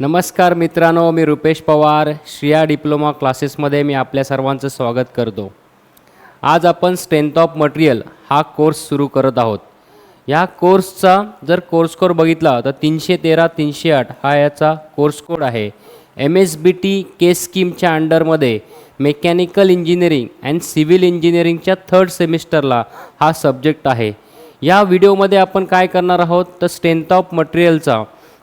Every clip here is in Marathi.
नमस्कार मित्रांनो, मी रुपेश पवार. श्रिया डिप्लोमा क्लासेसमध्ये मी आपल्या सर्वांचं स्वागत करतो. आज आपण स्ट्रेंथ ऑफ मटेरियल हा कोर्स सुरू करत आहोत. या कोर्सचा जर कोर्स कोड बघितला तर 313 308 हा याचा कोर्स कोड आहे. MSBT के स्कीमच्या अंडरमध्ये मेकॅनिकल इंजिनिअरिंग अँड सिव्हिल इंजिनिअरिंगच्या 3rd सेमिस्टरला हा सब्जेक्ट आहे. या व्हिडिओमध्ये आपण काय करणार आहोत तर स्ट्रेंथ ऑफ मटेरियलचा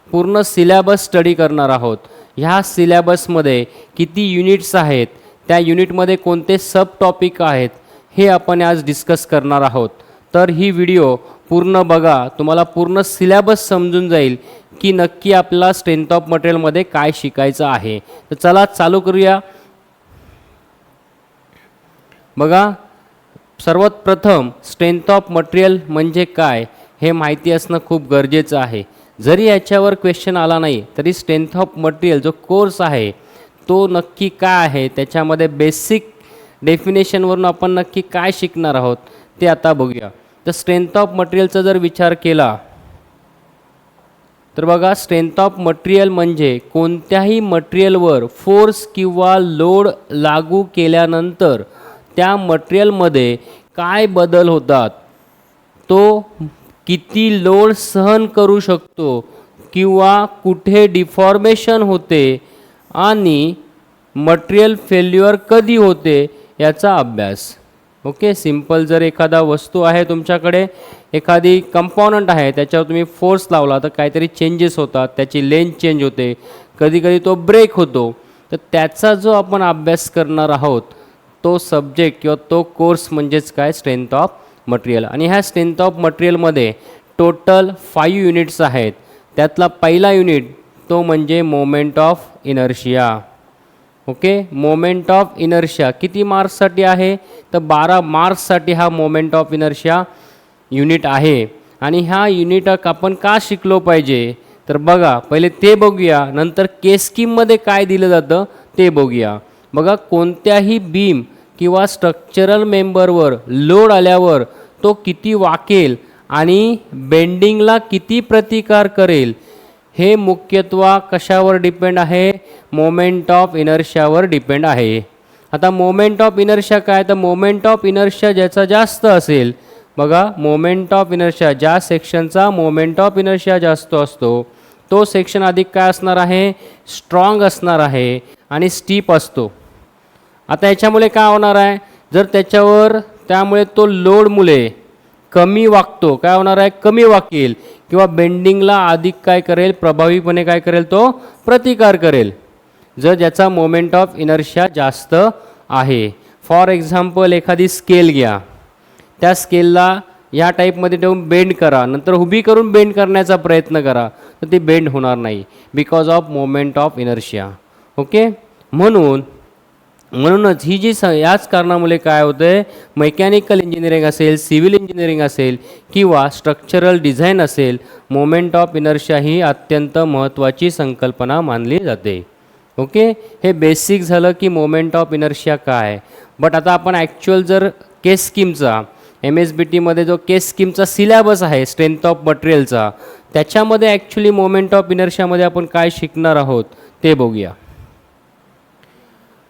पूर्ण सिलेबस स्टडी करणार आहोत. ह्या सिलेबसमध्ये किती युनिट्स आहेत, त्या युनिटमध्ये कोणते सब टॉपिक आहेत, हे आपण आज डिस्कस करणार आहोत. तर ही व्हिडिओ पूर्ण बघा, तुम्हाला पूर्ण सिलेबस समजून जाईल की नक्की आपल्याला स्ट्रेंथ ऑफ मटेरियलमध्ये काय शिकायचं आहे. तर चला चालू करूया. बघा, सर्वात प्रथम स्ट्रेंथ ऑफ मटेरियल म्हणजे काय हे माहिती असणं खूप गरजेचं आहे. जरी याच्यावर क्वेश्चन आला नाही तरी स्ट्रेंथ ऑफ मटेरियल जो कोर्स आहे तो नक्की काय आहे, त्याच्यामध्ये बेसिक डेफिनेशनवरून आपण नक्की काय शिकणार आहोत ते आता बघूया. तर स्ट्रेंथ ऑफ मटेरियलचा जर विचार केला तर बघा, स्ट्रेंथ ऑफ मटेरियल म्हणजे कोणत्याही मटेरियलवर फोर्स किंवा लोड लागू केल्यानंतर त्या मटेरियलमध्ये काय बदल होतात, तो किती लोड सहन करू शकतो किंवा कुठे डिफॉर्मेशन होते आणि मटेरियल फेल्युअर कधी होते याचा अभ्यास. ओके, सिंपल जर एखादा वस्तू आहे तुमच्याकडे, एखादी कंपोनंट आहे, त्याच्यावर तुम्ही फोर्स लावला तर काहीतरी चेंजेस होतात, त्याची लेंथ चेंज होते, कधी कधी तो ब्रेक होतो. तर त्याचा जो आपण अभ्यास करणार आहोत तो सब्जेक्ट किंवा तो कोर्स म्हणजेच काय, स्ट्रेंथ ऑफ मटेरियल. आणि ह्या स्ट्रेंथ ऑफ मटेरियलमध्ये टोटल 5 युनिट्स आहेत. त्यातला पहिला युनिट तो म्हणजे moment of inertia. Okay, moment of inertia किती मार्क्ससाठी आहे तर 12 मार्क्ससाठी हा मोमेंट ऑफ इनर्शिया युनिट आहे. आणि ह्या युनिट आपण का शिकलो पाहिजे तर बघा, पहिले ते बघूया, नंतर के स्कीममध्ये काय दिलं जातं ते बघूया. बघा, कोणत्याही बीम किंवा स्ट्रक्चरल मेंबरवर लोड आल्यावर तो किती वाकेल आणि बेंडिंगला किती प्रतिकार करेल हे मुख्यत्वे कशावर डिपेंड आहे, मोमेंट ऑफ इनर्शियावर डिपेंड आहे. आता मोमेंट ऑफ इनर्शिया काय, तर मोमेंट ऑफ इनर्शिया ज्याचा जास्त असेल, बघा मोमेंट ऑफ इनर्शिया ज्या सेक्शनचा मोमेंट ऑफ इनर्शिया जास्त असतो तो सेक्शन अधिक काय असणार आहे, स्ट्रॉंग असणार आहे आणि स्टीप असतो. आता याच्यामुळे काय होणार आहे, जर त्यामुळे तो लोडमुळे कमी वाकतो, काय होणार आहे, कमी वाकेल किंवा बेंडिंगला अधिक काय करेल, प्रभावीपणे काय करेल, तो प्रतिकार करेल जर ज्याचा मोमेंट ऑफ इनर्शिया जास्त आहे. फॉर एक्झाम्पल एखादी स्केल घ्या, त्या स्केलला या टाईपमध्ये ठेवून बेंड करा, नंतर उभी करून बेंड करण्याचा प्रयत्न करा तर ती बेंड होणार नाही because of moment of inertia. Okay, म्हणूनच ही जी याच कारणामुळे काय होतं आहे, मेकॅनिकल इंजिनिअरिंग असेल, सिव्हिल इंजिनिअरिंग असेल किंवा स्ट्रक्चरल डिझाईन असेल, मोमेंट ऑफ इनर्शिया ही अत्यंत महत्त्वाची संकल्पना मानली जाते. ओके, हे बेसिक झालं की मोमेंट ऑफ इनर्शिया काय आहे. बट आता आपण ॲक्च्युअल जर के स्कीमचा MSBTमध्ये जो के स्कीमचा सिलेबस आहे स्ट्रेंथ ऑफ मटेरियलचा, त्याच्यामध्ये ॲक्च्युली मोमेंट ऑफ इनर्शियामध्ये आपण काय शिकणार आहोत ते बघूया.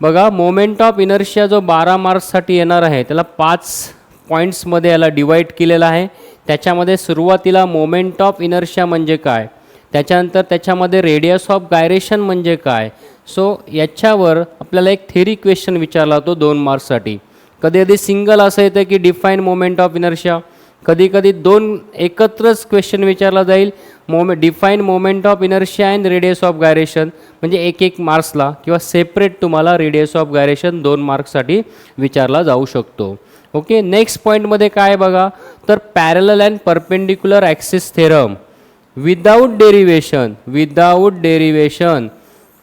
बघा, मोमेंट ऑफ इनर्शिया जो 12 मार्क्ससाठी येणार आहे त्याला 5 पॉईंट्समध्ये याला डिवाईड केलेला आहे. त्याच्यामध्ये सुरुवातीला मोमेंट ऑफ इनर्शिया म्हणजे काय, त्याच्यानंतर त्याच्यामध्ये रेडियस ऑफ गायरेशन म्हणजे काय. सो याच्यावर आपल्याला एक थेरी क्वेश्चन विचारला होतो 2 मार्क्ससाठी. कधी कधी सिंगल असं येतं की डिफाईन मोमेंट ऑफ इनर्शिया, कधी कधी 2 एकत्रच क्वेश्चन विचारला जाईल, define moment of inertia and radius of gyration, म्हणजे 1-1 मार्क्सला किंवा सेपरेट तुम्हाला रेडियस ऑफ गायरेशन 2 मार्क्ससाठी विचारला जाऊ शकतो. ओके, नेक्स्ट पॉईंटमध्ये काय बघा, तर parallel and perpendicular axis theorem without derivation.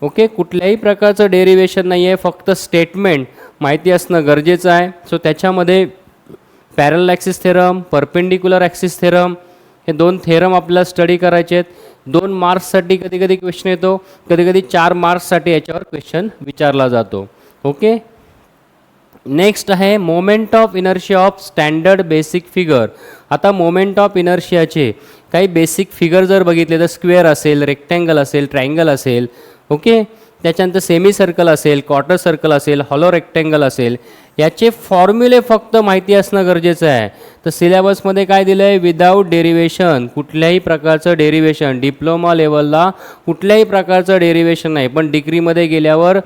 Okay, कुठल्याही प्रकारचं डेरिवेशन नाही आहे, फक्त स्टेटमेंट माहिती असणं गरजेचं आहे. सो त्याच्यामध्ये parallel axis theorem, perpendicular axis theorem हे 2 थेरम आपल्याला स्टडी करायचे आहेत. 2 मार्क्ससाठी कधी कधी क्वेश्चन येतो, कधी कधी 4 मार्क्ससाठी याच्यावर क्वेश्चन विचारला जातो. ओके, नेक्स्ट आहे moment of inertia of standard basic figure. आता मोमेंट ऑफ इनर्शियाचे काही बेसिक फिगर जर बघितले तर स्क्वेअर असेल, रेक्टँगल असेल, ट्रायंगल असेल, ओके. त्याच्यानंतर सेमी सर्कल असेल, क्वार्टर सर्कल असेल, हॉलो रेक्टँगल असेल, याचे फॉर्म्युले फक्त माहिती असणं गरजेचं आहे. तर सिलेबसमध्ये काय दिलं आहे, विदाऊट डेरिवेशन, कुठल्याही प्रकारचं डेरिवेशन, डिप्लोमा लेवलला कुठल्याही प्रकारचं डेरिवेशन नाही, पण डिग्रीमध्ये गेल्यावर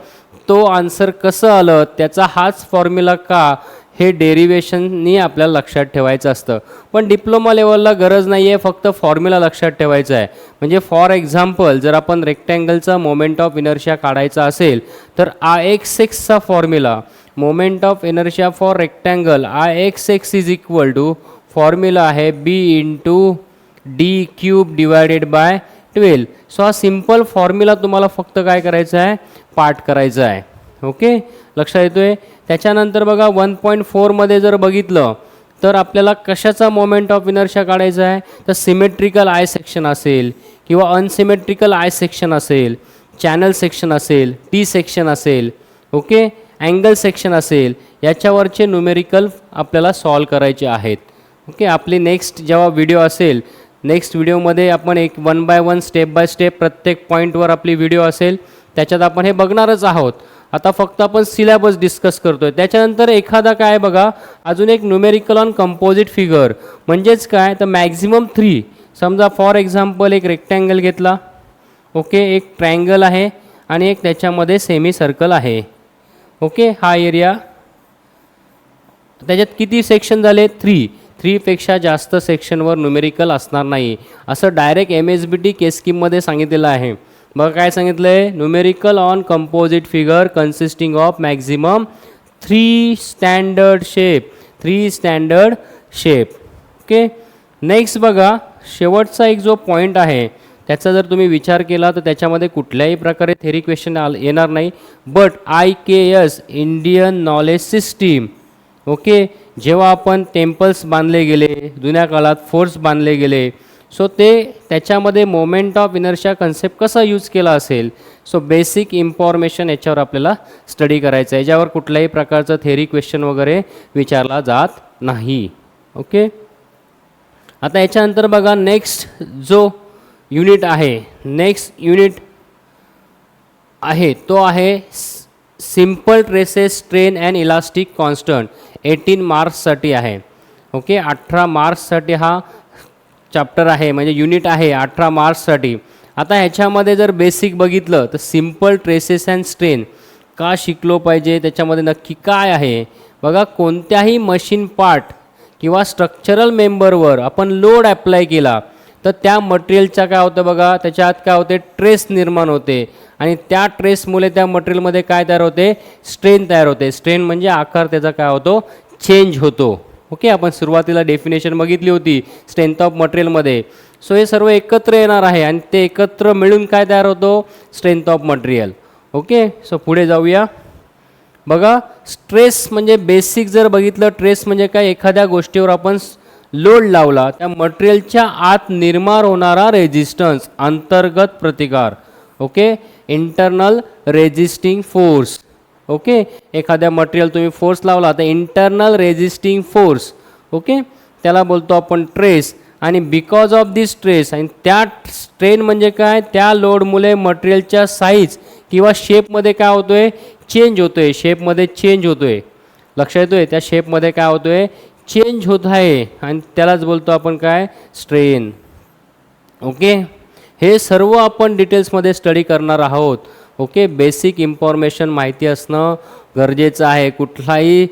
तो आन्सर कसं आलं त्याचा हाच फॉर्म्युला का, हे डेरिवेशननी आपल्याला लक्षात ठेवायचं असतं. पण डिप्लोमा लेवलला गरज नाही आहे, फक्त फॉर्म्युला लक्षात ठेवायचा आहे. म्हणजे फॉर एक्झाम्पल जर आपण रेक्टँगलचा मोमेंट ऑफ इनर्शिया काढायचा असेल तर Ix चा formula, moment of inertia for rectangle Ix is equal to formula आहे B×d³/12. सो हा सिम्पल फॉर्म्युला तुम्हाला फक्त काय करायचा आहे, पाठ करायचा आहे. ओके, लक्षात येतो आहे. त्याच्यानंतर बघा 1.4 मध्ये जर बघितलं तर आपल्याला कशाचा मोमेंट ऑफ इनर्शिया काढायचा आहे, तर सिमेट्रिकल आय सेक्शन असेल किंवा अनसिमेट्रिकल आय सेक्शन असेल, चॅनल सेक्शन असेल, टी सेक्शन असेल, ओके, अँगल सेक्शन असेल, याच्यावरचे न्यूमेरिकल आपल्याला सॉल्व करायचे आहेत. ओके, आपली नेक्स्ट जेव्हा व्हिडिओ असेल, नेक्स्ट व्हिडिओमध्ये आपण एक 1 बाय 1 स्टेप बाय स्टेप प्रत्येक पॉईंटवर आपली व्हिडिओ असेल, त्याच्यात आपण हे बघणारच आहोत. आता फक्त आपण सिलेबस डिस्कस करतोय. त्याच्यानंतर एखादा काय बघा, अजून एक न्यूमेरिकल ऑन कंपोजिट फिगर, म्हणजेच काय, तर मॅक्झिमम 3. समजा फॉर एक्झाम्पल एक रेक्टँगल घेतला, ओके, एक ट्रायंगल आहे आणि एक त्याच्यामध्ये सेमी सर्कल आहे. ओके, हा एरिया, त्याच्यात किती सेक्शन झाले, 3 पेक्षा जास्त सेक्शनवर न्यूमेरिकल असणार नाही, असं डायरेक्ट MSBT केस स्कीममध्ये सांगितलेलं आहे. बघा काय सांगितलं आहे, numerical on composite figure consisting of maximum 3 standard shape. Okay, next बघा, शेवटचा एक जो पॉईंट आहे त्याचा जर तुम्ही विचार केला तर त्याच्यामध्ये कुठल्याही प्रकारे थेरी क्वेश्चन येणार नाही. But IKS Indian knowledge system, okay, जेव्हा आपण टेम्पल्स बांधले गेले जुन्या काळात, फोर्ट्स बांधले गेले, सो त्याच्यामध्ये मोमेंट ऑफ इनर्शिया कन्सेप्ट कसा यूज केला असेल, सो बेसिक इन्फॉर्मेशन याच्यावर आपल्याला स्टडी करायचं आहे, याच्यावर कुठल्याही प्रकारचं थेरी क्वेश्चन वगैरे विचारला जात नाही. ओके, आता याच्यानंतर बघा नेक्स्ट जो युनिट आहे, तो आहे simple traces strain and elastic constant, 18 मार्क्ससाठी आहे. ओके, 18 मार्क्ससाठी हा चॅप्टर आहे, म्हणजे युनिट आहे 18 मार्क्ससाठी. आता ह्याच्यामध्ये जर बेसिक बघितलं तर सिम्पल ट्रेसेस अँड स्ट्रेन का शिकलो पाहिजे, त्याच्यामध्ये नक्की काय आहे बघा. कोणत्याही मशीन पार्ट किंवा स्ट्रक्चरल मेंबरवर आपण लोड अप्लाय केला तर त्या मटेरियलच्या काय होतं बघा, त्याच्यात काय होते, ट्रेस निर्माण होते आणि त्या ट्रेसमुळे त्या मटेरियलमध्ये काय तयार होते, स्ट्रेन तयार होते. स्ट्रेन म्हणजे आकार त्याचा काय होतो, चेंज होतो. ओके, आपण सुरुवातीला डेफिनेशन बघितली होती स्ट्रेंथ ऑफ मटेरियलमध्ये. सो हे सर्व एकत्र येणार आहे आणि ते एकत्र मिळून काय तयार होतो, strength of material. Okay, so पुढे जाऊया. बघा, स्ट्रेस म्हणजे बेसिक जर बघितलं, ट्रेस म्हणजे काय, एखाद्या गोष्टीवर आपण लोड लावला त्या मटेरियलच्या आत निर्माण होणारा रेजिस्टन्स, अंतर्गत प्रतिकार. Okay, internal resisting force. Okay, एखाद्या मटेरियल तुम्ही फोर्स लावला तर इंटरनल रेजिस्टिंग फोर्स, ओके, त्याला बोलतो आपण ट्रेस. आणि बिकॉज ऑफ दिस स्ट्रेस, आणि त्या स्ट्रेन म्हणजे काय, त्या लोडमुळे मटेरियलच्या साईज किंवा शेपमध्ये काय होतोय, चेंज होतोय, शेपमध्ये चेंज होतोय. लक्षात येतोय, त्या शेपमध्ये काय होतोय, चेंज होत आहे आणि त्यालाच बोलतो आपण काय, स्ट्रेन. ओके, हे सर्व आपण डिटेल्समध्ये स्टडी करणार आहोत. ओके, बेसिक इन्फॉर्मेशन माहिती असणं गरजेचं आहे. कुठलाही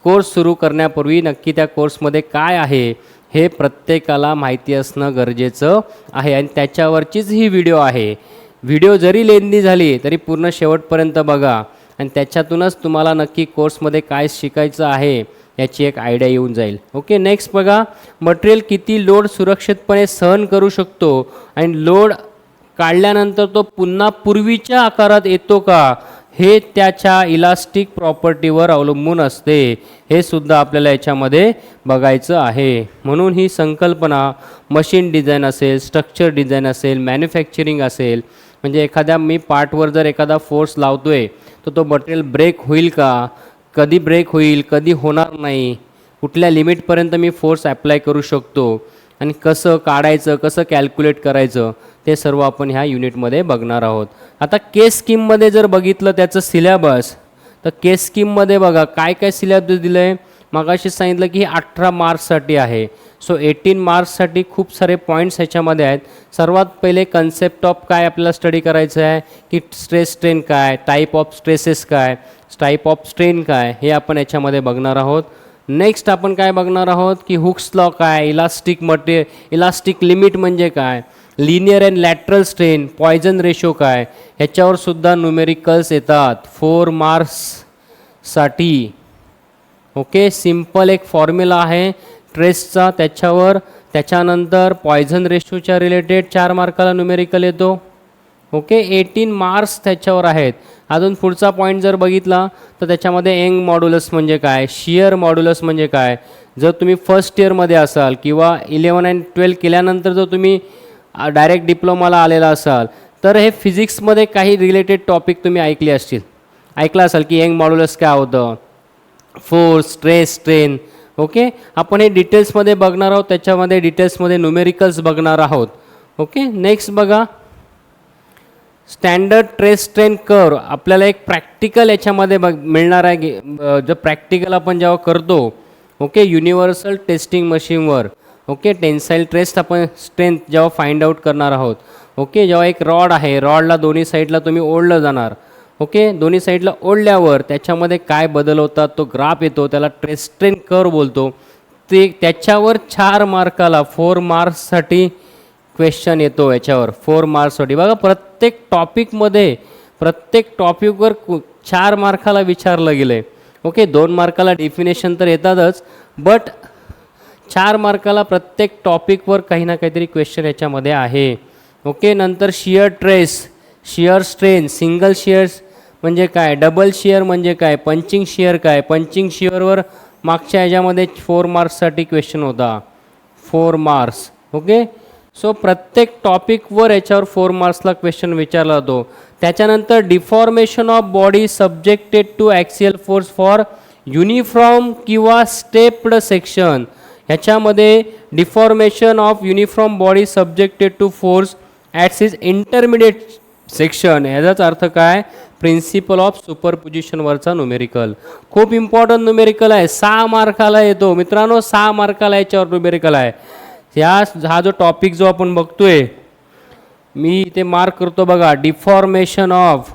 कोर्स सुरू करण्यापूर्वी नक्की त्या कोर्समध्ये काय आहे हे प्रत्येकाला माहिती असणं गरजेचं आहे आणि त्याच्यावरचीच ही व्हिडिओ आहे. व्हिडिओ जरी लेंदी झाली तरी पूर्ण शेवटपर्यंत बघा आणि त्याच्यातूनच तुम्हाला नक्की कोर्समध्ये काय शिकायचं आहे याची एक आयडिया येऊन जाईल. ओके, नेक्स्ट बघा, मटेरियल किती लोड सुरक्षितपणे सहन करू शकतो आणि लोड काढल्यानंतर तो पुन्हा पूर्वीच्या आकारात येतो का, हे त्याच्या इलास्टिक प्रॉपर्टीवर अवलंबून असते. हे सुद्धा आपल्याला याच्यामध्ये बघायचं आहे. म्हणून ही संकल्पना मशीन डिझाईन असेल, स्ट्रक्चर डिझाईन असेल, मॅन्युफॅक्चरिंग असेल, म्हणजे एखाद्या मी पार्टवर जर एखादा फोर्स लावतोय तर तो मटेरियल ब्रेक होईल का, कधी ब्रेक होईल, कधी होणार नाही, कुठल्या लिमिटपर्यंत मी फोर्स ॲप्लाय करू शकतो, आणि कसं काढायचं, कसं कॅल्क्युलेट करायचं ते सर्व आपण ह्या युनिटमध्ये बघणार आहोत. आता केस स्कीममध्ये जर बघितलं त्याचं सिलेबस, तर केस स्कीममध्ये बघा काय काय सिलेबस दिलं आहे. मगाशी सांगितलं की 18 मार्क्ससाठी आहे. सो 18 मार्क्ससाठी खूप सारे पॉईंट्स ह्याच्यामध्ये आहेत. सर्वात पहिले कन्सेप्ट ऑफ काय आपल्याला स्टडी करायचं आहे की स्ट्रेस स्ट्रेन काय, टाईप ऑफ स्ट्रेसेस काय, टाईप ऑफ स्ट्रेन काय, हे आपण याच्यामध्ये बघणार आहोत. नेक्स्ट आपण काय बघणार आहोत की हुक्स लॉ काय, इलास्टिक लिमिट म्हणजे काय, linear and lateral strain, poison ratio काय, ह्याच्यावर सुद्धा न्यूमेरिकल्स येतात 4 मार्क्ससाठी. ओके, सिम्पल एक फॉर्म्युला आहे ट्रेसचा त्याच्यावर, त्याच्यानंतर पॉयझन रेशोच्या रिलेटेड 4 मार्काला न्यूमेरिकल येतो. ओके, 18 मार्क्स त्याच्यावर आहेत. अजून पुढचा पॉईंट जर बघितला तर त्याच्यामध्ये यंग मॉड्युलस म्हणजे काय, शियर मॉड्युलस म्हणजे काय. जर तुम्ही फर्स्ट इयरमध्ये असाल किंवा 11 आणि 12 केल्यानंतर जर तुम्ही डायरेक्ट डिप्लोमाला आलेला असाल तर हे फिजिक्समध्ये काही रिलेटेड टॉपिक तुम्ही ऐकला असाल की यंग मॉड्युलस काय होतं, फोर्स, स्ट्रेस, स्ट्रेन. ओके, आपण हे डिटेल्समध्ये बघणार आहोत, त्याच्यामध्ये डिटेल्समध्ये न्यूमेरिकल्स बघणार आहोत. ओके, नेक्स्ट बघा स्टँडर्ड ट्रेस स्ट्रेन कर्व. आपल्याला एक प्रॅक्टिकल याच्यामध्ये मिळणार आहे. जर प्रॅक्टिकल आपण जेव्हा करतो, ओके, युनिव्हर्सल टेस्टिंग मशीनवर, ओके, टेन्साईल ट्रेस आपण स्ट्रेंथ जेव्हा फाइंड आउट करणार आहोत. ओके, जेव्हा एक रॉड आहे, रॉडला दोन्ही साईडला तुम्ही ओढलं जाणार. ओके, दोन्ही साईडला ओढल्यावर त्याच्यामध्ये काय बदल होतात तो ग्राफ येतो, त्याला ट्रेस स्ट्रेन कर्व बोलतो. ते त्याच्यावर 4 मार्काला 4 मार्क्ससाठी क्वेश्चन येतो. याच्यावर 4 मार्क्ससाठी बघा प्रत्येक टॉपिकवर 4 मार्काला विचारलं गेलं आहे. ओके, 2 मार्काला डेफिनेशन तर येतातच, बट 4 मार्काला प्रत्येक टॉपिकवर काही ना काहीतरी क्वेश्चन याच्यामध्ये आहे. ओके, नंतर shear stress, shear strain, single shears म्हणजे काय, डबल शियर म्हणजे काय, पंचिंग शियर काय. पंचिंग शियरवर मागच्या ह्याच्यामध्ये 4 मार्क्ससाठी क्वेश्चन होता, 4 मार्क्स. ओके, सो प्रत्येक टॉपिकवर याच्यावर 4 मार्क्सला क्वेश्चन विचारला जातो. त्याच्यानंतर deformation of body subjected to axial force for uniform किंवा स्टेप्ड सेक्शन. ह्याच्यामध्ये deformation of uniform body subjected to force at is intermediate section. ह्याचाच अर्थ काय, प्रिन्सिपल ऑफ सुपरपोजिशनवरचा न्यूमेरिकल. खूप इम्पॉर्टंट न्यूमेरिकल आहे, 6 मार्काला येतो मित्रांनो, 6 मार्काला याच्यावर न्यूमेरिकल आहे. हा जो टॉपिक जो आपण बघतोय मी इथे मार्क करतो बघा, deformation of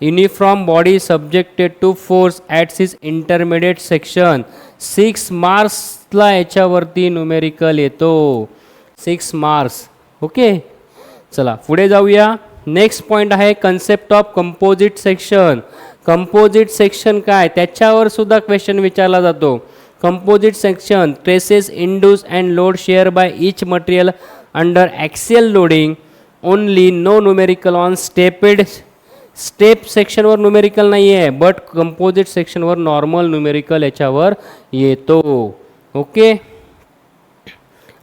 uniform body subjected to force at is intermediate section. 6 मार्क्सला याच्यावरती न्यूमेरिकल येतो, 6 मार्क्स. ओके, चला पुढे जाऊया. नेक्स्ट पॉईंट आहे concept of composite section. Composite section काय, त्याच्यावर सुद्धा क्वेश्चन विचारला जातो. Composite section stresses induce and load share by each material under axial loading only, no numerical on step सेक्शनवर न्यूमेरिकल नाही आहे, बट कंपोजिट सेक्शनवर नॉर्मल न्यूमेरिकल याच्यावर येतो. ओके,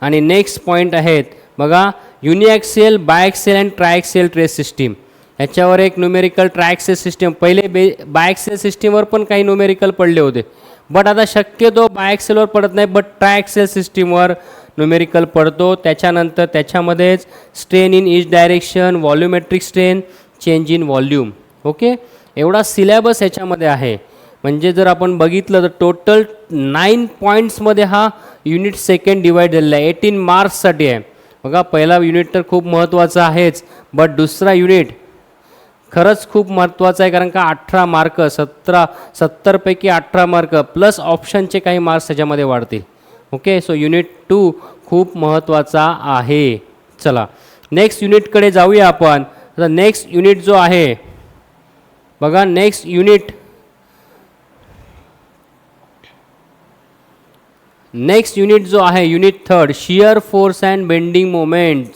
आणि नेक्स्ट पॉईंट आहेत बघा युनिॲक्सियल, बायॲक्सियल अँड ट्रायॲक्सियल ट्रेस सिस्टीम. ह्याच्यावर एक न्यूमेरिकल ट्रायॲक्सियल सिस्टीम. पहिले बायॲक्सियल सिस्टीमवर पण काही न्यूमेरिकल पडले होते, बट आता शक्यतो बायॲक्सिलवर पडत नाही, बट ट्रायॲक्सियल सिस्टीमवर न्यूमेरिकल पडतो. त्याच्यानंतर त्याच्यामध्येच strain in each direction, volumetric strain, change in volume. Okay, एवढा सिलेबस ह्याच्यामध्ये आहे. म्हणजे जर आपण बघितलं तर टोटल 9 पॉईंट्समध्ये हा युनिट सेकंड डिवाईड झालेला आहे. 18 मार्क्ससाठी आहे. बघा पहिला युनिट तर खूप महत्त्वाचा आहेच, बट दुसरा युनिट खरंच खूप महत्त्वाचं आहे, कारण का 18 मार्क, 70पैकी 18 मार्क प्लस ऑप्शनचे काही मार्क्स त्याच्यामध्ये वाढतील. ओके, सो युनिट 2 खूप महत्त्वाचा आहे. चला नेक्स्ट युनिटकडे जाऊया आपण. आता नेक्स्ट युनिट जो आहे बघा, नेक्स्ट युनिट जो आहे unit 3 shear force and bending moment,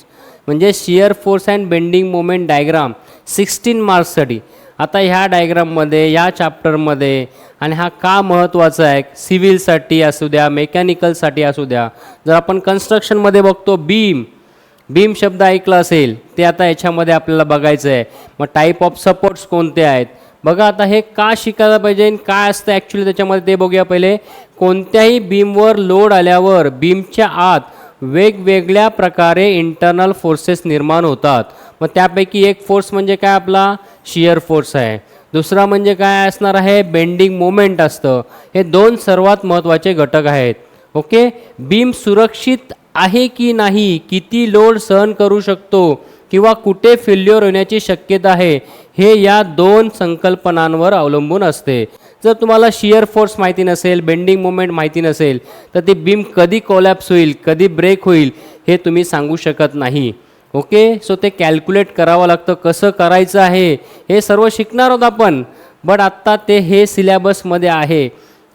म्हणजे shear force and bending moment diagram 16 मार्क्ससाठी. आता ह्या डायग्राममध्ये, या चॅप्टरमध्ये, आणि हा का महत्त्वाचा आहे, सिव्हिलसाठी असू द्या, मेकॅनिकलसाठी असू द्या. जर आपण कन्स्ट्रक्शनमध्ये बघतो बीम शब्द ऐकला असेल, ते आता याच्यामध्ये आपल्याला बघायचं आहे. मग टाईप ऑफ सपोर्ट्स कोणते आहेत बघा. आता हे का शिकायला पाहिजे, काय असतं ॲक्च्युली त्याच्यामध्ये ते बघूया. पहिले कोणत्याही बीमवर लोड आल्यावर बीमच्या आत वेगवेगळ्या प्रकारे इंटरनल फोर्सेस निर्माण होतात. मग त्यापैकी एक फोर्स म्हणजे काय आपला शियर फोर्स आहे, दुसरा म्हणजे काय असणार आहे बेंडिंग मोमेंट असतं. हे दोन सर्वात महत्त्वाचे घटक आहेत. ओके, बीम सुरक्षित आहे की नाही, किती लोड सहन करू शकतो किंवा कुठे फेल्युअर होण्याची शक्यता आहे, हे या दोन संकल्पनांवर अवलंबून असते. जर तुम्हाला शियर फोर्स माहिती नसेल, बेंडिंग मोमेंट माहिती नसेल, तर ती बीम कधी कोलॅप्स होईल, कधी ब्रेक होईल हे तुम्ही सांगू शकत नाही. ओके, सो ते कॅल्क्युलेट करावं लागतं. कसं करायचं आहे हे सर्व शिकणार आहोत आपण, बट आत्ता ते हे सिलेबसमध्ये आहे.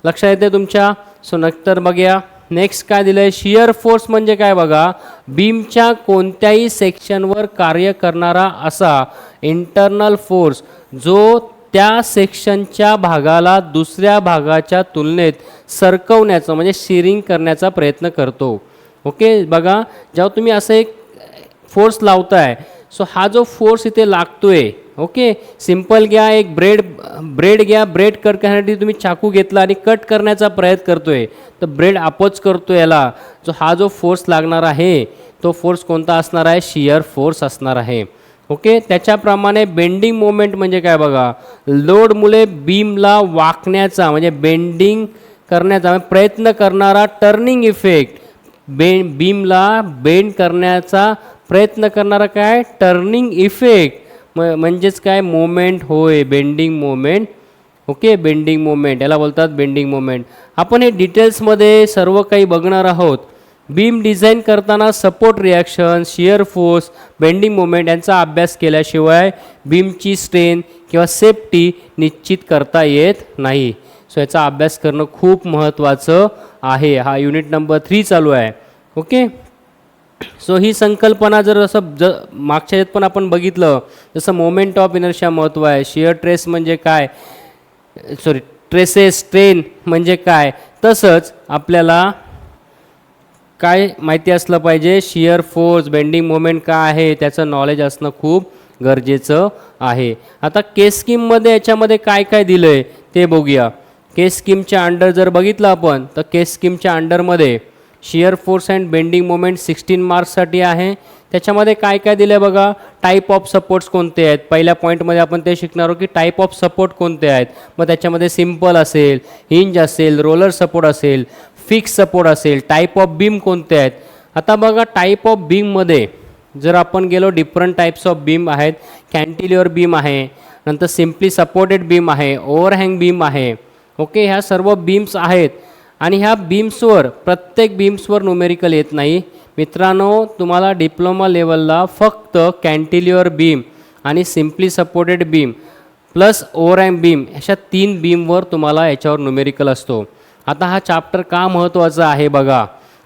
लक्षात येते तुमच्या? सो नंतर बघूया नेक्स्ट काय दिलं आहे. शियर फोर्स म्हणजे काय बघा, बीमच्या कोणत्याही सेक्शनवर कार्य करणारा असा इंटरनल फोर्स जो त्या सेक्शनच्या भागाला दुसऱ्या भागाच्या तुलनेत सरकवण्याचा म्हणजे शिरिंग करण्याचा प्रयत्न करतो. ओके, बघा जेव्हा तुम्ही असं एक फोर्स लावताय, सो हा जो फोर्स इथे लागतोय, ओके सिंपल घ्या, एक ब्रेड घ्या, ब्रेड कट करण्यासाठी तुम्ही चाकू घेतला आणि कट करण्याचा प्रयत्न करतोय, तर ब्रेड अपोज करतो याला. जो हा जो फोर्स लागणार आहे तो फोर्स कोणता असणार आहे, शियर फोर्स असणार आहे. ओके, त्याच्याप्रमाणे बेंडिंग मोमेंट म्हणजे काय बघा, लोडमुळे बीमला वाकण्याचा म्हणजे बेंडिंग करण्याचा प्रयत्न करणारा टर्निंग इफेक्ट, बीमला बेंड करण्याचा प्रयत्न करणारा काय टर्निंग इफेक्ट म्हणजेच काय मोमेंट होय, bending moment. Okay, bending moment याला बोलतात बेंडिंग मोमेंट. आपण हे डिटेल्समध्ये सर्व काही बघणार आहोत. बीम डिझाईन करताना support reaction, shear force, bending moment यांचा अभ्यास केल्याशिवाय बीमची स्ट्रेंथ किंवा सेफ्टी निश्चित करता येत नाही. सो याचा अभ्यास करणं खूप महत्त्वाचं आहे. हा युनिट नंबर 3 चालू आहे. ओके, सो ही संकल्पना जर असं मागच्या यात पण आपण बघितलं, जसं मोमेंट ऑफ इनर्शिया महत्त्व आहे, शियर ट्रेस म्हणजे काय, ट्रेसेस स्ट्रेन म्हणजे काय, तसंच आपल्याला काय माहिती असलं पाहिजे, शियर फोर्स, बेंडिंग मोमेंट काय आहे त्याचं नॉलेज असणं खूप गरजेचं आहे. आता केस स्कीममध्ये याच्यामध्ये काय काय दिलं आहे ते बघूया. केस स्कीमच्या अंडर जर बघितलं आपण, तर केस स्कीमच्या अंडरमध्ये shear force and bending moment 16 मार्क्ससाठी आहे. त्याच्यामध्ये काय काय दिलं आहे बघा, टाईप ऑफ सपोर्ट्स कोणते आहेत, पहिल्या पॉईंटमध्ये आपण ते शिकणार आहोत की टाईप ऑफ सपोर्ट कोणते आहेत. मग त्याच्यामध्ये सिम्पल असेल, हिंज असेल, रोलर सपोर्ट असेल, फिक्स सपोर्ट असेल, टाईप ऑफ बीम कोणते आहेत. आता बघा टाईप ऑफ बीममध्ये जर आपण गेलो, डिफरंट टाईप्स ऑफ बीम आहेत. कॅन्टिलिव्हर बीम आहे, नंतर सिम्पली सपोर्टेड बीम आहे, ओव्हरहँग बीम आहे. ओके, ह्या सर्व बीम्स आहेत आणि ह्या बीम्सवर प्रत्येक बीम्सवर न्यूमेरिकल येत नाही मित्रांनो. तुम्हाला डिप्लोमा लेवलला फक्त कॅन्टिलिव्हर बीम आणि simply supported beam plus overhang beam अशा 3 बीमवर तुम्हाला याच्यावर न्यूमेरिकल असतो. आता हा चॅप्टर का महत्त्वाचा आहे बघा,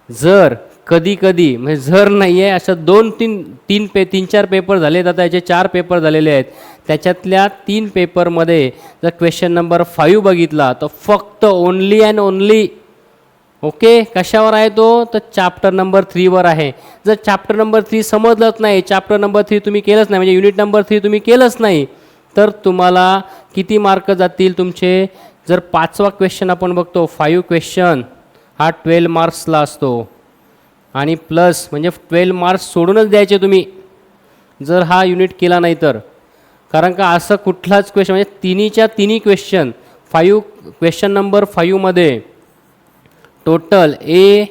जर कधी कधी म्हणजे जर नाही आहे अशा 3-4 पेपर झालेत, आता याचे 4 पेपर झालेले आहेत. त्याच्यातल्या 3 पेपरमध्ये जर क्वेश्चन नंबर 5 बघितला तर फक्त ओनली अँड ओनली ओके कशावर आहे तो, तर चॅप्टर नंबर 3वर आहे. जर चॅप्टर नंबर 3 समजलंच नाही, चॅप्टर नंबर 3 तुम्ही केलंच नाही, म्हणजे युनिट नंबर 3 तुम्ही केलंच नाही, तर तुम्हाला किती मार्क जातील तुमचे. जर 5वा क्वेश्चन आपण बघतो, 5 क्वेश्चन हा 12 मार्क्सला असतो आणि प्लस म्हणजे 12 मार्क्स सोडूनच द्यायचे तुम्ही जर हा युनिट केला नाही तर. कारण का असं कुठलाच क्वेश्चन म्हणजे तिन्ही question 5 question number 5मध्ये total A,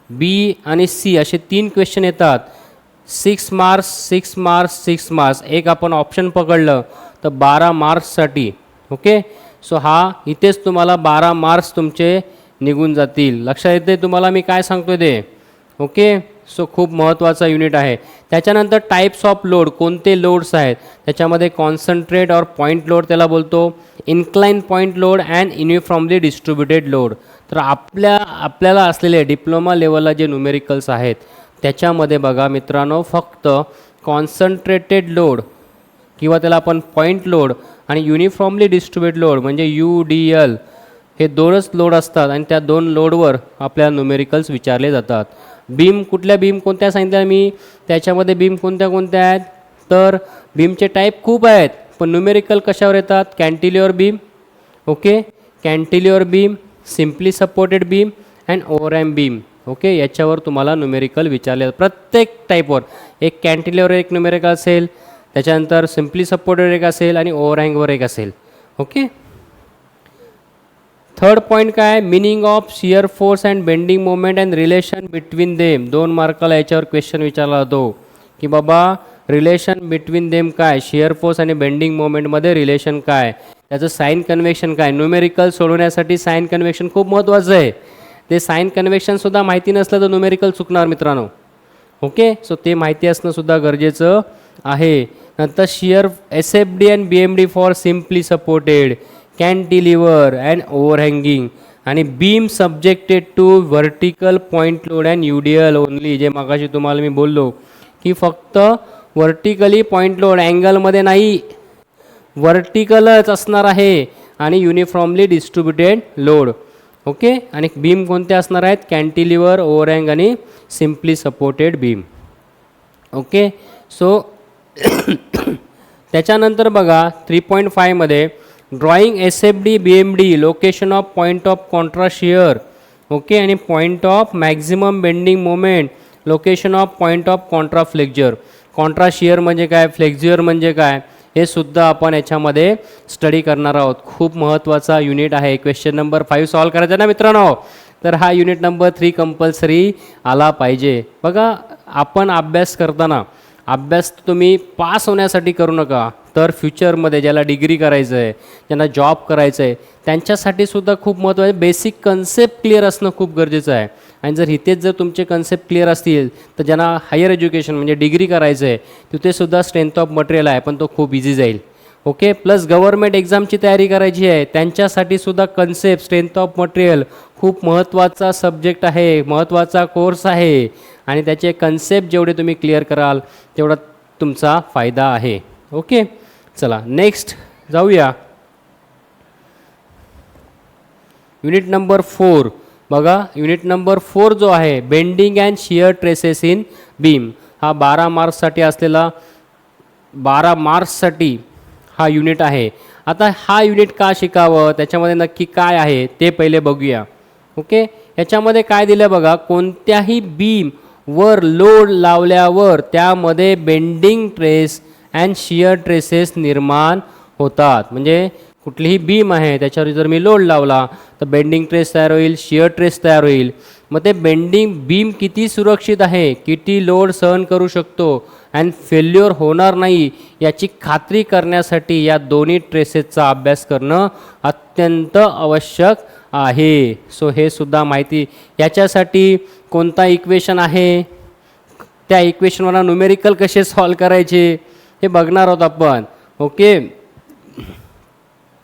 बी आणि सी असे 3 क्वेश्चन येतात. 6 मार्क्स 6 मार्क्स 6 मार्क्स, एक आपण ऑप्शन पकडलं तर 12 मार्क्ससाठी. ओके, सो हा इथेच तुम्हाला 12 मार्क्स तुमचे निघून जातील. लक्षात येते तुम्हाला मी काय सांगतोय ते. ओके, सो खूप महत्त्वाचा युनिट आहे. त्याच्यानंतर टाईप्स ऑफ लोड, कोणते लोड्स आहेत त्याच्यामध्ये कॉन्सन्ट्रेट और पॉईंट लोड त्याला बोलतो, incline point load and uniformly distributed load. तर आपल्याला असलेले डिप्लोमा लेवलला जे न्यूमेरिकल्स आहेत त्याच्यामध्ये बघा मित्रांनो, फक्त कॉन्सन्ट्रेटेड लोड किंवा त्याला आपण पॉईंट लोड आणि युनिफॉर्मली डिस्ट्रीब्युटेड लोड म्हणजे UDL हे 2च लोड असतात आणि त्या 2 लोडवर आपल्याला न्यूमेरिकल्स विचारले जातात. बीम कुठल्या बीम कोणत्या सांगितल्या मी, त्याच्यामध्ये बीम कोणत्या कोणत्या आहेत, तर बीमचे टाईप खूप आहेत पण न्यूमेरिकल कशावर येतात, cantilever beam. Okay, cantilever beam, simply supported beam and overhang beam okay, याच्यावर तुम्हाला न्यूमेरिकल विचारले प्रत्येक टाईपवर. एक कॅन्टिलेवर एक न्यूमेरिकल असेल, त्याच्यानंतर सिम्पली सपोर्टेड एक असेल आणि ओव्हरहँगवर एक असेल. ओके. थर्ड पॉईंट काय, meaning of shear force and bending moment and relation between them. 2 मार्काला याच्यावर क्वेश्चन विचारला जातो की बाबा रिलेशन बिटवीन देम काय, शियर फोर्स आणि बेंडिंग मोमेंटमध्ये रिलेशन काय, त्याचं साइन कन्व्हेक्शन काय. न्यूमेरिकल सोडवण्यासाठी साइन कन्व्हेक्शन खूप महत्त्वाचं आहे. ते साइन कन्व्हेक्शनसुद्धा माहिती नसलं तर न्यूमेरिकल चुकणार मित्रांनो. ओके, सो ते माहिती असणंसुद्धा गरजेचं आहे. नंतर shear SFD and BMD for simply supported, cantilever and overhanging, आणि beam subjected to vertical point load and UDL only. जे मागाशी तुम्हाला मी बोललो की फक्त व्हर्टिकली पॉईंट लोड, अँगलमध्ये नाही, व्हर्टिकलच असणार आहे आणि युनिफॉर्मली डिस्ट्रीब्युटेड लोड. ओके, आणि बीम कोणते असणार आहेत, कॅन्टिलिव्हर, ओव्हरहँग आणि simply supported beam. Okay, so त्याच्यानंतर बघा 3.5 मध्ये drawing SFD BMD, location of point of contra shear. Okay, आणि point of maximum bending moment, location of point of contra flexure. Contra shear म्हणजे काय, फ्लेक्झर म्हणजे काय, हे सुद्धा आपण याच्यामध्ये स्टडी करणार आहोत. खूप महत्त्वाचा युनिट आहे. क्वेश्चन नंबर 5 सॉल्व करायचा ना मित्रांनो, तर हा युनिट नंबर 3 कंपल्सरी आला पाहिजे. बघा, आपण अभ्यास करताना अभ्यास तुम्ही पास होण्यासाठी करू नका, तर फ्युचरमध्ये ज्याला डिग्री करायचं आहे, ज्यांना जॉब करायचं आहे, त्यांच्यासाठी सुद्धा खूप महत्त्वाचं, बेसिक कन्सेप्ट क्लिअर असणं खूप गरजेचं आहे. आणि जर इथेच जर तुमचे कन्सेप्ट क्लिअर असतील तर ज्यांना हायर एज्युकेशन म्हणजे डिग्री करायचं आहे तिथेसुद्धा स्ट्रेंथ ऑफ मटेरियल आहे, पण तो खूप इझी जाईल. ओके, प्लस गव्हर्नमेंट एक्झामची तयारी करायची आहे त्यांच्यासाठी सुद्धा कन्सेप्ट, स्ट्रेंथ ऑफ मटेरियल खूप महत्त्वाचा सब्जेक्ट आहे, महत्त्वाचा कोर्स आहे. आणि त्याचे कन्सेप्ट जेवढे तुम्ही क्लिअर कराल तेवढा तुमचा फायदा आहे. ओके, चला नेक्स्ट जाऊया. युनिट नंबर 4 बघा. युनिट नंबर 4 जो आहे bending and shear traces in beam, हा 12 मार्क्ससाठी असलेला 12 मार्क्ससाठी हा युनिट आहे. आता हा युनिट का शिकावं, त्याच्यामध्ये नक्की काय आहे ते पहिले बघूया. ओके, याच्यामध्ये काय दिलं बघा, कोणत्याही बीम वर लोड लावल्यावर त्यामध्ये bending trace and shear traces निर्माण होतात. म्हणजे कुठलीही बीम आहे त्याच्यावर जर मी लोड लावला तर बेंडिंग ट्रेस तयार होईल, शियर ट्रेस तयार होईल. मग ते बेंडिंग बीम किती सुरक्षित आहे, किती लोड सहन करू शकतो अँड फेल्युअर होणार नाही याची खात्री करण्यासाठी या दोन्ही ट्रेसेसचा अभ्यास करणं अत्यंत आवश्यक आहे. सो हे सुद्धा माहिती, याच्यासाठी कोणता इक्वेशन आहे, त्या इक्वेशनवर न्यूमेरिकल कसे सॉल्व करायचे हे बघणार आहोत आपण. ओके,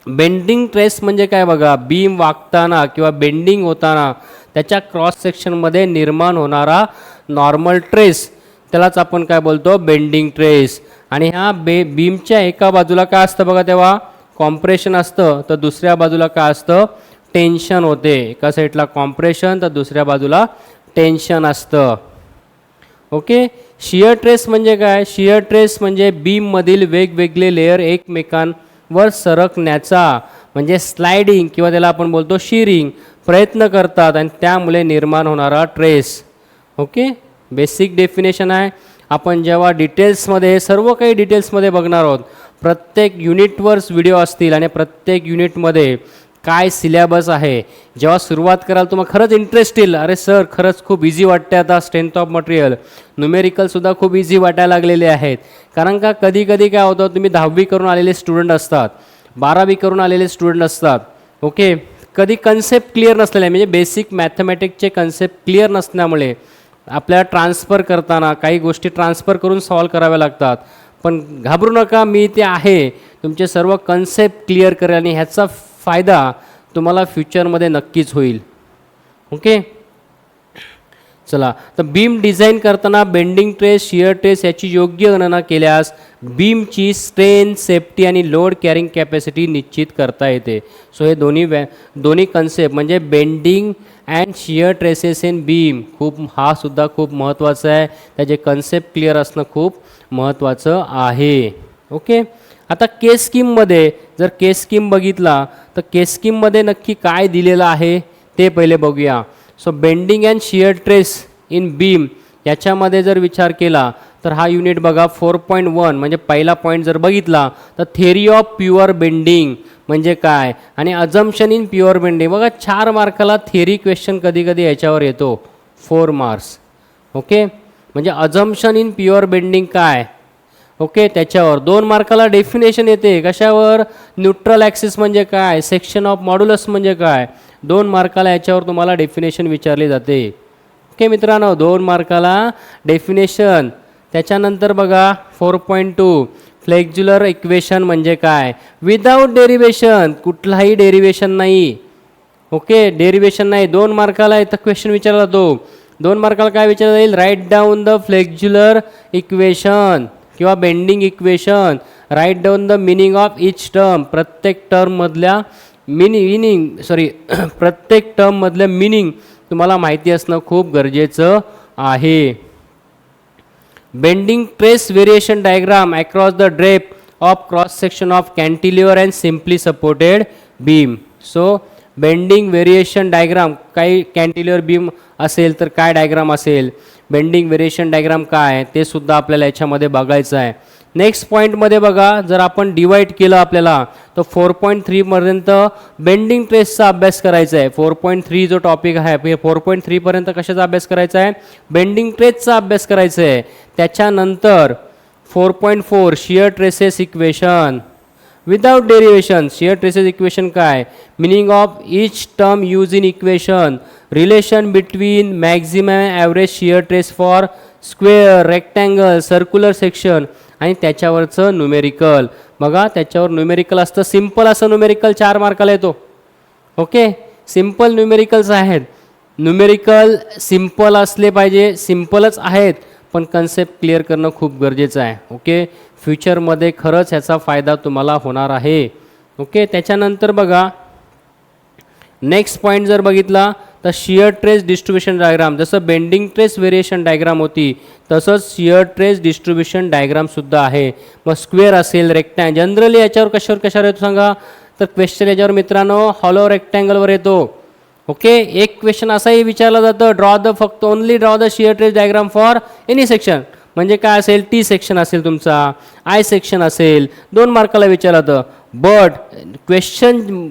बेंडिंग ट्रेस म्हणजे काय बघा, बीम वाकताना किंवा बेंडिंग होताना त्याच्या क्रॉस सेक्शनमध्ये निर्माण होणारा नॉर्मल ट्रेस, त्यालाच आपण काय बोलतो, बेंडिंग ट्रेस. आणि ह्या बीमच्या एका बाजूला काय असतं बघा, तेव्हा कॉम्प्रेशन असतं, तर दुसऱ्या बाजूला काय असतं, टेन्शन होते. एका साईडला कॉम्प्रेशन तर दुसऱ्या बाजूला टेन्शन असतं. ओके, शियर ट्रेस म्हणजे काय, शियर ट्रेस म्हणजे बीममधील वेगवेगळे लेयर एकमेकांवर सरकण्याचा म्हणजे स्लायडिंग किंवा त्याला आपण बोलतो शिरिंग प्रयत्न करतात आणि त्यामुळे निर्माण होणारा ट्रेस. ओके, बेसिक डेफिनेशन आहे. आपण जेव्हा डिटेल्समध्ये सर्व काही डिटेल्समध्ये बघणार आहोत, प्रत्येक युनिटवर व्हिडिओ असतील आणि प्रत्येक युनिटमध्ये काय सिलेबस आहे. जेव्हा सुरुवात कराल तुम्हाला खरंच इंटरेस्ट येईल, अरे सर खरंच खूप इझी वाटते, आता स्ट्रेंथ ऑफ मटेरियल न्यूमेरिकलसुद्धा खूप इझी वाटायला लागलेले आहेत. कारण का कधी कधी काय होतं, तुम्ही 10वी करून आलेले स्टुडंट असतात, 12वी करून आलेले स्टुडंट असतात. ओके, कधी कन्सेप्ट क्लिअर नसलेले, म्हणजे बेसिक मॅथमॅटिक्सचे कन्सेप्ट क्लिअर नसल्यामुळे आपल्याला ट्रान्सफर करताना काही गोष्टी ट्रान्सफर करून सॉल्व कराव्या लागतात. पण घाबरू नका, मी ते आहे, तुमचे सर्व कन्सेप्ट क्लिअर करेल आणि ह्याचा फायदा तुम्हाला फ्युचरमध्ये नक्कीच होईल. ओके, चला, तर बीम डिझाईन करताना बेंडिंग ट्रेस, शियर ट्रेस याची योग्य गणना केल्यास बीमची स्ट्रेंथ, सेफ्टी आणि लोड कॅरिंग कॅपॅसिटी निश्चित करता येते. सो हे दोन्ही कन्सेप्ट म्हणजे bending and shear traces in beam, हा सुद्धा खूप महत्त्वाचा आहे. त्याचे कन्सेप्ट क्लिअर असणं खूप महत्त्वाचं आहे. ओके, आता केस स्कीममध्ये जर केस स्कीम बघितला तर केस स्कीममध्ये नक्की काय दिलेलं आहे ते पहिले बघूया. So bending and shear trace in beam याच्यामध्ये जर विचार केला तर हा युनिट बघा 4.1 म्हणजे पहिला पॉईंट जर बघितला तर थेअरी ऑफ प्युअर बेंडिंग म्हणजे काय आणि अजम्पशन इन प्युअर बेंडिंग बघा 4 मार्काला थेअरी क्वेश्चन कधी कधी याच्यावर येतो 4 मार्क्स. ओके म्हणजे अजम्पशन इन प्युअर बेंडिंग काय ओके त्याच्यावर 2 मार्काला डेफिनेशन येते कशावर न्यूट्रल ॲक्सिस म्हणजे काय सेक्शन ऑफ मॉड्युलस म्हणजे काय 2 मार्काला याच्यावर तुम्हाला डेफिनेशन विचारली जाते. ओके मित्रांनो 2 मार्काला डेफिनेशन. त्याच्यानंतर बघा 4.2 फ्लेक्झुलर इक्वेशन म्हणजे काय विदाऊट डेरिवेशन कुठलाही डेरिवेशन नाही. ओके डेरिवेशन नाही 2 मार्काला इथं क्वेश्चन विचारला जातो. 2 मार्काला काय विचारलं जाईल write down the flexural equation किंवा bending equation write down the meaning of each term प्रत्येक टर्ममधल्या प्रत्येक टर्ममधल्या मिनिंग तुम्हाला माहिती असणं खूप गरजेचं आहे. Bending trace variation diagram across the drape of cross section of cantilever and simply supported beam. So bending variation diagram काही कॅन्टिलिव्हर बीम असेल तर काय डायग्राम असेल बेंडिंग व्हेरिएशन डायग्राम काय ते सुद्धा आपल्याला याच्यामध्ये बघायचं आहे. नेक्स्ट पॉईंटमध्ये बघा जर आपण डिवाईड केलं आपल्याला तर 4.3 पर्यंत बेंडिंग ट्रेसचा अभ्यास करायचा आहे. 4.3 जो टॉपिक आहे 4.3 पर्यंत कशाचा अभ्यास करायचा आहे बेंडिंग ट्रेसचा अभ्यास करायचा आहे. त्याच्यानंतर 4.4 shear stresses equation without derivation shear stresses equation काय meaning of each term used in equation relation between maximum average shear stress for square rectangle circular section आणि त्याच्यावरचं न्यूमेरिकल. बघा त्याच्यावर न्यूमेरिकल असतं सिम्पल असं न्यूमेरिकल 4 मार्काला येतो. ओके सिम्पल न्यूमेरिकल्स आहेत. न्यूमेरिकल सिम्पल असले पाहिजे सिम्पलच आहेत पण कन्सेप्ट क्लिअर करणं खूप गरजेचं आहे. ओके फ्युचरमध्ये खरंच ह्याचा फायदा तुम्हाला होणार आहे. ओके त्याच्यानंतर बघा नेक्स्ट पॉईंट जर बघितला तर शियर ट्रेस डिस्ट्रीब्युशन डायग्राम जसं बेंडिंग ट्रेस व्हेरिएशन डायग्राम होती तसंच शियर ट्रेस डिस्ट्रीब्युशन डायग्रामसुद्धा आहे. मग स्क्वेअर असेल रेक्टँगल जनरली याच्यावर कशावर येतो सांगा तर क्वेश्चन याच्यावर मित्रांनो हॉलो रेक्टँगलवर येतो. ओके एक क्वेश्चन असाही विचारला जातं फक्त only draw the shear trace diagram for any section म्हणजे काय असेल टी सेक्शन असेल तुमचा आय सेक्शन असेल 2 मार्काला विचारलं जातं. बट क्वेश्चन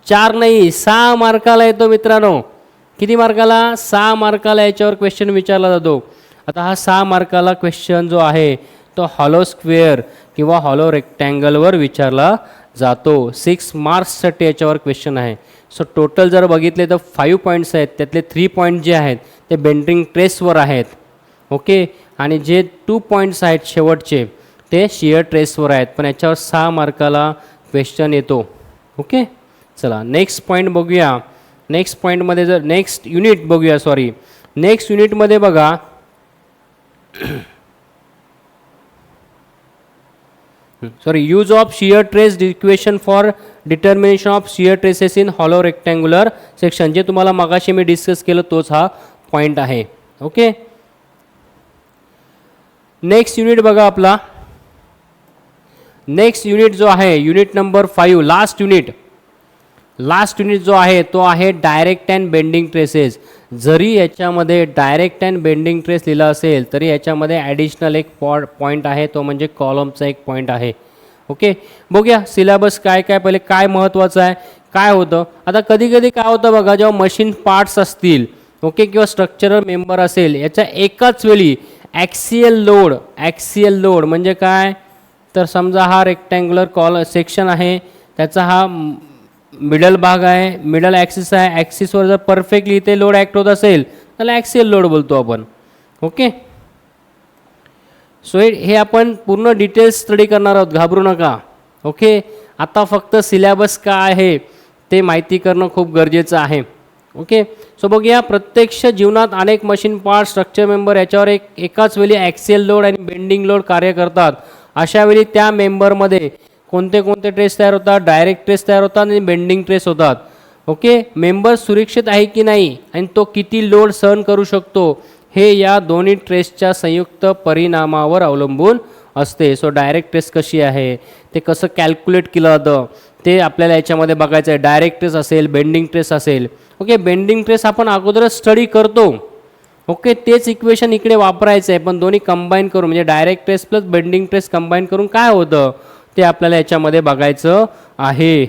4 नाही 6 मार्काला येतो मित्रांनो. किती मार्काला 6 मार्काला याच्यावर क्वेश्चन विचारला जातो. आता हा 6 मार्काला क्वेश्चन जो आहे तो हॉलो स्क्वेअर किंवा हॉलो रेक्टँगलवर विचारला जातो. 6 मार्क्ससाठी याच्यावर क्वेश्चन आहे. सो टोटल जर बघितले तर 5 पॉईंट्स आहेत त्यातले 3 पॉईंट जे आहेत ते बेंडिंग ट्रेसवर आहेत. ओके आणि जे 2 पॉईंट्स आहेत शेवटचे ते शियर ट्रेसवर आहेत पण याच्यावर 6 मार्काला क्वेश्चन येतो. ओके चला नेक्स्ट पॉईंट बघूया. नेक्स्ट पॉईंटमध्ये जर नेक्स्ट युनिटमध्ये बघा use of shear trace equation for determination of shear traces in hollow rectangular section जे तुम्हाला मगाशी मी डिस्कस केलं तोच हा पॉईंट आहे. ओके नेक्स्ट युनिट बघा आपला नेक्स्ट युनिट जो आहे युनिट नंबर 5 लास्ट युनिट जो आहे तो आहे डायरेक्ट अँड बेंडिंग ट्रेसेस. जरी याच्यामध्ये डायरेक्ट अँड बेंडिंग ट्रेस लिहिला असेल तरी याच्यामध्ये ॲडिशनल एक पॉईंट आहे तो म्हणजे कॉलमचा एक पॉईंट आहे. ओके बघूया सिलेबस काय पहिले काय महत्त्वाचं आहे काय होतं. आता कधी कधी काय होतं बघा जेव्हा मशीन पार्ट्स असतील ओके किंवा स्ट्रक्चरल मेंबर असेल याच्या एकाच वेळी ॲक्सियल लोड म्हणजे काय तर समजा हा रेक्टँग्युलर सेक्शन आहे त्याचा हा मिडल भाग आहे मिडल ॲक्सिस आहे ॲक्सिसवर जर परफेक्टली इथे लोड ॲक्ट होत असेल त्याला ॲक्सियल लोड बोलतो आपण. ओके सो हे आपण पूर्ण डिटेल्स स्टडी करणार आहोत घाबरू नका. ओके आता फक्त सिलेबस काय आहे ते माहिती करणं खूप गरजेचं आहे. ओके सो बघूया प्रत्यक्ष जीवनात अनेक मशीन पार्ट स्ट्रक्चर मेंबर याच्यावर एकाच वेळी ॲक्सियल लोड आणि बेंडिंग लोड कार्य करतात. अशा वेळी त्या मेंबरमध्ये कोणते ट्रेस तयार होतात डायरेक्ट ट्रेस तयार होतात आणि बेंडिंग ट्रेस होतात. ओके मेंबर सुरक्षित आहे की नाही आणि तो किती लोड सहन करू शकतो हे या दोन्ही ट्रेसच्या संयुक्त परिणामावर अवलंबून असते. सो डायरेक्ट ट्रेस कशी आहे, ते कसं कॅल्क्युलेट केलं जातं ते आपल्याला याच्यामध्ये बघायचं आहे. डायरेक्ट ट्रेस असेल, बेंडिंग ट्रेस असेल. ओके, बेंडिंग ट्रेस आपण अगोदरच स्टडी करतो. ओके, तेच इक्वेशन इकडे वापरायचं आहे, पण दोन्ही कंबाईन करून म्हणजे direct trace plus bending trace combine करून काय होतं ते आपल्याला याच्यामध्ये बघायचं आहे.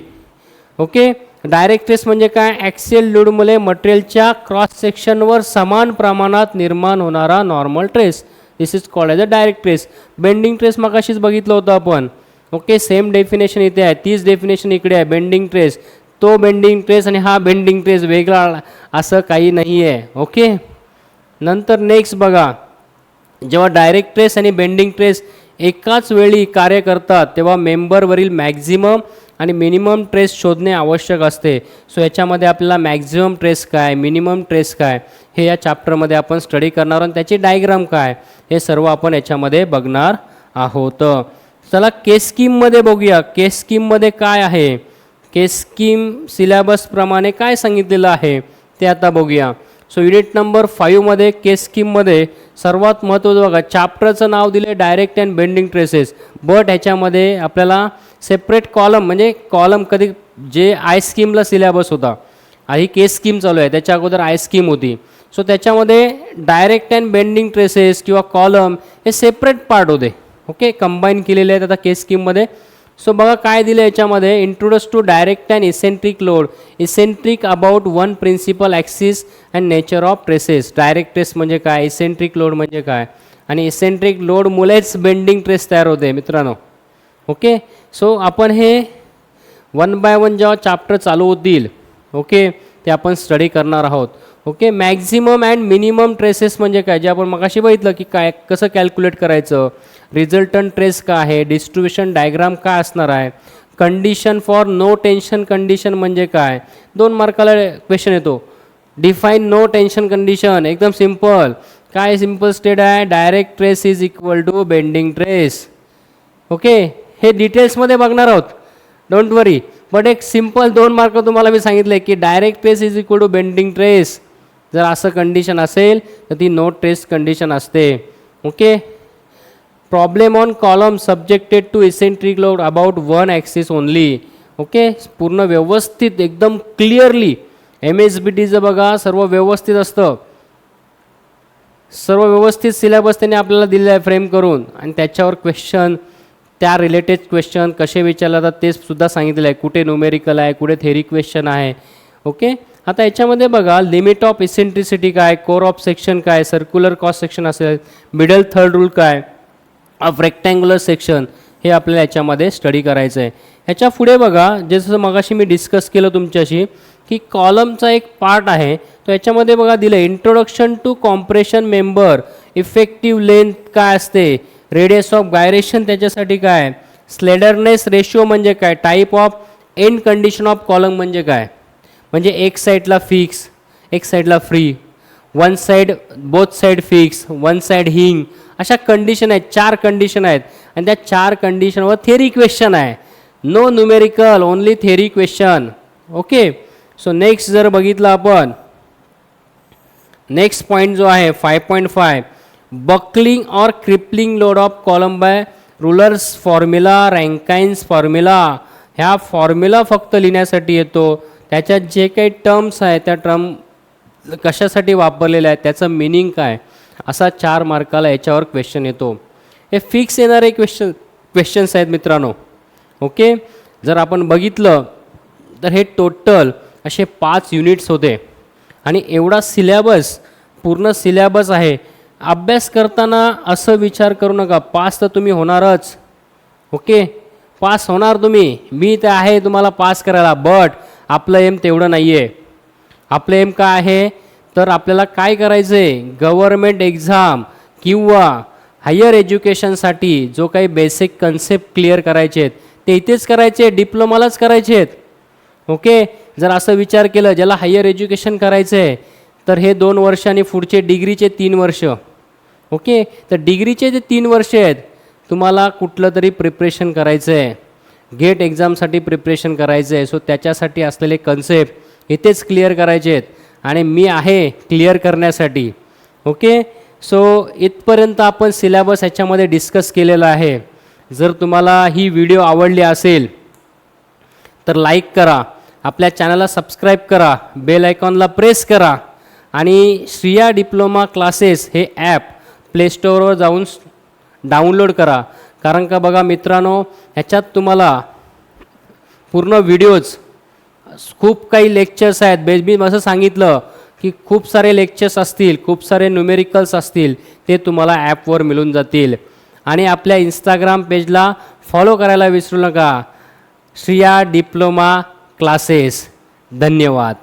ओके, डायरेक्ट ट्रेस म्हणजे काय, ॲक्सियल लोडमुळे मटेरियलच्या क्रॉस सेक्शनवर समान प्रमाणात निर्माण होणारा normal trace, this is called as a direct trace. Bending trace मगाशीच बघितलं होतं आपण. ओके, सेम डेफिनेशन इथे आहे, तीच डेफिनेशन इकडे आहे. बेंडिंग ट्रेस, तो बेंडिंग ट्रेस आणि हा बेंडिंग ट्रेस वेगळा असं काही नाही आहे. ओके, नंतर नेक्स्ट बघा, जेव्हा डायरेक्ट ट्रेस आणि बेंडिंग ट्रेस एकाच वेळी कार्य करतात तेव्हा मेंबरवरील मॅक्झिमम आणि मिनिमम ट्रेस शोधणे आवश्यक असते. सो याच्यामध्ये आपल्याला मॅक्झिमम ट्रेस काय, मिनिमम ट्रेस काय हे या चॅप्टरमध्ये आपण स्टडी करणार आहोत. त्याची डायग्राम काय हे सर्व आपण याच्यामध्ये बघणार आहोत. चला केस स्कीममध्ये बघूया. केस स्कीममध्ये काय आहे, केस स्कीम सिलेबसप्रमाणे काय सांगितलेलं आहे ते आता बघूया. सो युनिट नंबर 5मध्ये केस स्कीममध्ये सर्वात महत्त्वाचं बघा, चॅप्टरचं नाव दिले direct and bending traces, but ह्याच्यामध्ये आपल्याला सेपरेट कॉलम म्हणजे कॉलम कधी जे आय स्कीमला सिलेबस होता, आधी केस स्कीम चालू आहे त्याच्या अगोदर आय स्कीम होती. सो त्याच्यामध्ये डायरेक्ट अँड बेंडिंग ट्रेसेस किंवा कॉलम हे सेपरेट पार्ट होते. ओके, कंबाईन केलेले आहेत आता केस स्कीममध्ये. सो बघा काय दिलं याच्यामध्ये, introduce to direct and eccentric load, eccentric about one principal axis and nature of stresses. Direct stress म्हणजे काय, इसेंट्रिक लोड म्हणजे काय, आणि इसेंट्रिक लोडमुळेच बेंडिंग ट्रेस तयार होते मित्रांनो. ओके, सो आपण हे 1 बाय 1 जेव्हा चॅप्टर चालू होतील ओके ते आपण स्टडी करणार आहोत. Okay, maximum and minimum traces म्हणजे काय, जे आपण मगाशी बघितलं की काय कसं कॅल्क्युलेट करायचं, रिझल्टंट ट्रेस काय आहे, डिस्ट्रीब्युशन डायग्राम काय असणार आहे, condition for no tension condition म्हणजे काय, 2 मार्काला क्वेश्चन येतो. डिफाईन नो टेन्शन कंडिशन, एकदम सिम्पल, काय सिम्पल स्टेट आहे, direct stress is equal to bending stress. Okay, हे डिटेल्समध्ये बघणार आहोत, डोंट वरी. बट एक सिम्पल 2 मार्क तुम्हाला मी सांगितले की direct stress is equal to bending stress. जर असं कंडिशन असेल तर ती नो ट्रेस कंडिशन असते. Okay, problem on column subjected to eccentric load about one axis only. Okay, पूर्ण व्यवस्थित एकदम क्लिअरली MSBTचं बघा सर्व व्यवस्थित असतं, सर्व व्यवस्थित सिलेबस त्यांनी आपल्याला दिलेला आहे फ्रेम करून, आणि त्याच्यावर क्वेश्चन, त्या रिलेटेड क्वेश्चन कसे विचारले जातात ते सुद्धा सांगितलेलं आहे, कुठे न्यूमेरिकल आहे, कुठे थेरी क्वेश्चन आहे. ओके, आता याच्यामध्ये बघा लिमिट ऑफ इसेंट्रिसिटी काय, कोर ऑफ सेक्शन काय, सर्क्युलर क्रॉस सेक्शन असेल, मिडल थर्ड रूल काय, ऑफ रेक्टँग्युलर सेक्शन, हे आपल्याला याच्यामध्ये स्टडी करायचं आहे. ह्याच्या पुढे बघा, जसं मगाशी मी डिस्कस केलं तुमच्याशी की कॉलमचा एक पार्ट आहे तो याच्यामध्ये बघा दिलं introduction to compression member, effective length काय असते, रेडियस ऑफ गायरेशन त्याच्यासाठी काय, स्लेडरनेस रेशिओ म्हणजे काय, type of end condition of column म्हणजे काय, म्हणजे एक साईडला फिक्स, एक साईडला free, one side both side fix, one side हिंग, अशा कंडिशन आहेत, 4 कंडिशन आहेत, आणि त्या 4 कंडिशनवर थेरी क्वेश्चन आहे, no numerical, only theory question. Okay, so next जर बघितलं आपण, नेक्स्ट पॉईंट जो आहे 5.5, बकलिंग और crippling load of column by Euler's formula, Rankine's formula. ह्या फॉर्म्युला फक्त लिहिण्यासाठी येतो, त्याच्यात जे काही टर्म्स आहेत त्या टर्म कशासाठी वापरलेल्या आहेत, त्याचं मिनिंग काय, असा 4 मार्काला याच्यावर क्वेश्चन येतो. हे फिक्स येणारे क्वेश्चन्स आहेत मित्रांनो. ओके, जर आपण बघितलं तर हे टोटल असे 5 युनिट्स होते, आणि एवढा सिलेबस, पूर्ण सिलेबस आहे. अभ्यास करताना असं विचार करू नका पास तर तुम्ही होणारच. ओके, पास होणार तुम्ही, मी तर आहे तुम्हाला पास करायला, बट आपलं एम तेवढं नाही आहे. आपलं एम काय आहे तर आपल्याला काय करायचं आहे, गव्हर्मेंट एक्झाम किंवा हायर एज्युकेशनसाठी जो काही बेसिक कन्सेप्ट क्लिअर करायचे आहेत ते इथेच करायचे, डिप्लोमालाच करायचे आहेत. ओके, जर असं विचार केलं ज्याला हायर एज्युकेशन करायचं आहे तर हे 2 वर्ष आणि पुढचे डिग्रीचे 3 वर्ष. ओके, तर डिग्रीचे जे 3 वर्ष आहेत तुम्हाला कुठलं तरी प्रिपरेशन करायचं आहे, गेट एक्झामसाठी प्रिपरेशन करायचं आहे. सो त्याच्यासाठी असलेले कन्सेप्ट इथेच क्लिअर करायचे आहेत, आणि मी आहे क्लिअर करण्यासाठी. ओके, सो इथपर्यंत आपण सिलेबस ह्याच्यामध्ये डिस्कस केलेला आहे. जर तुम्हाला ही व्हिडिओ आवडली असेल तर लाईक करा, आपल्या चॅनलला सबस्क्राईब करा, बेल आयकॉनला प्रेस करा आणि श्रिया डिप्लोमा क्लासेस हे ॲप प्ले स्टोअरवर जाऊन डाउनलोड करा. कारण का बघा मित्रांनो, ह्याच्यात तुम्हाला पूर्ण व्हिडिओज, खूप काही लेक्चर्स आहेत. मी असं सांगितलं की खूप सारे लेक्चर्स असतील, खूप सारे न्यूमेरिकल्स असतील, ते तुम्हाला ॲपवर मिळून जातील. आणि आपल्या इंस्टाग्राम पेजला फॉलो करायला विसरू नका, श्रिया डिप्लोमा क्लासेस. धन्यवाद.